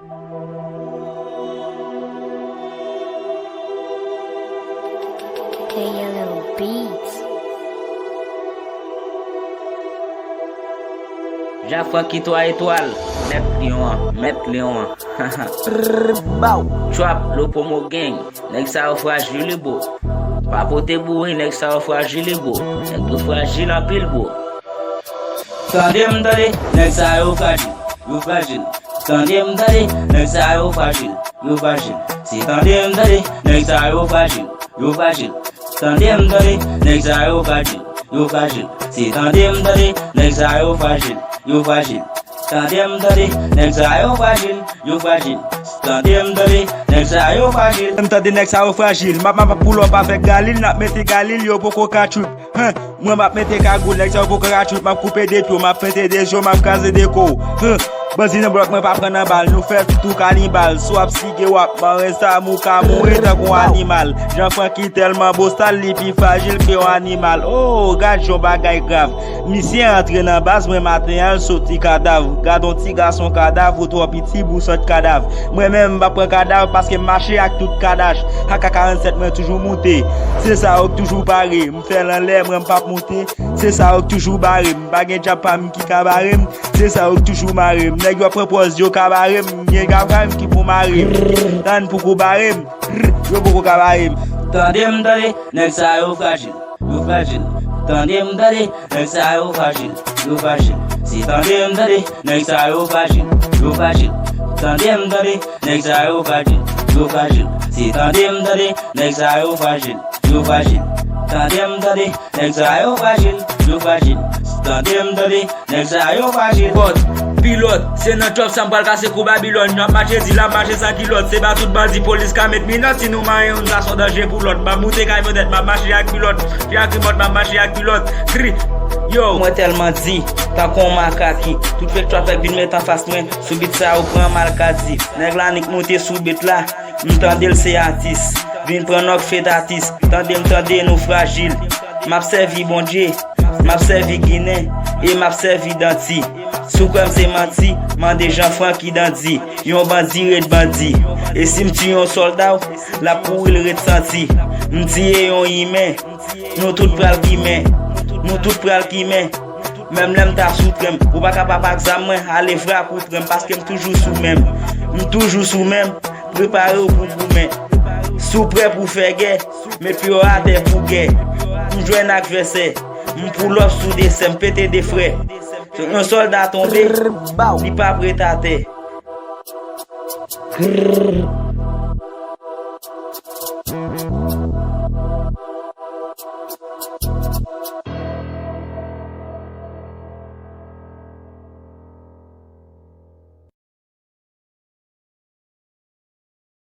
Hey, your little beats. Jaffa qui toi étoile, mettre lion. Trap, le promo gang, nek sa ou fragile beau. Papote bourri, nek sa ou fragile beau. Nek tout fragile en pile beau. Tandem dale, nek sa ou fragile. Tandem dale, nek sa ou fragile. Si tandem dale, nek sa ou fragile. Tandem dale, nek sa ou fragile. Si tandem dale, nek sa ou fragile. Tandem dale, nek sa ou fragile. Tandem dale, nek sa ou fragile. M'tande nek sa ou fragile. Map pull up avec Galil, n'a mette Galil yo poko kachoup. Moi m'a mette kagoul, nek sa ou poko kachoup, m'a couper des pieds, m'a peinté des jours, m'a casé des co. Banzi nan blok mwen pa pren nan bal, nou fè tout kanibal. Swap sige wap, man resta mou ka moure tan kon animal. Jean-Franc ki telman beau stal li pi fragile que un animal. Oh, gade jon bagay grave. Misien entre nan base, mwen matin al soti cadavre. Gadon ti garçon cadavre, ou trop petit bou sot cadavre. Mwen même ba pren cadavre parce que marché ak tout kadaj. Ak 47 mwen toujours monté. C'est ça ou toujours barré. M'fè lan lè mwen pa monté. C'est ça ou toujours barré. M'bagay japam ki ka barré. C'est ça ou toujours marré. Nèg yo propose yo ka barré. M'yen gavram ki pou marré. Tan pou ko barré. Yo pou ko ka barré. Tandem dale, nek sa yo fragile. Tandem dale, nek sa yo fragile. Si tandem dale, nek sa yo fragile. Tandem dale, nek sa yo fragile. Si tandem dale, nek sa yo fragile. Tandem dale, nek sa yo fragile. Tandem dale, nek sa yo fragile. Pilote, c'est nan job sans bal cassé kou Babylone. N'a marché di la marché sans kilote. C'est pas tout bandi police ka met minute. Si nous marions on a son danger pour l'autre. Ma monte kay vedette, ma marché avec pilote. J'ai ak remote, ma marché avec pilote. Cri. Yo, moi tellement dit, tant qu'on makaki. Tout fait que tu fait vin mettre en face moi. Sous bit ça ou prend mal kadi. Nèg la nik monter sous bit là. M'tande c'est artiste. Vin prendre nok fait artiste. Tande nous fragile. M'a servi bon Dieu. M'a servi Guinée et m'a servi Danti. Sou comme c'est menti, man des Jean-Franc qui dandy. Yon bandi red bandi. Et si m'ti yon soldat, la pou il red senti. M'ti yon ime, nous tout pral qui met. Même l'aime ta souprem, ou pas capable examen, aller vrai pour prem parce que toujours sous même, préparé pour goumen. Sous prêt pour faire guerre, mais puis au terre pour guerre. M'joue un adversaire, m'pull up sous des sem, pété des frais. Un soldat tombé, il pas prêt à terre.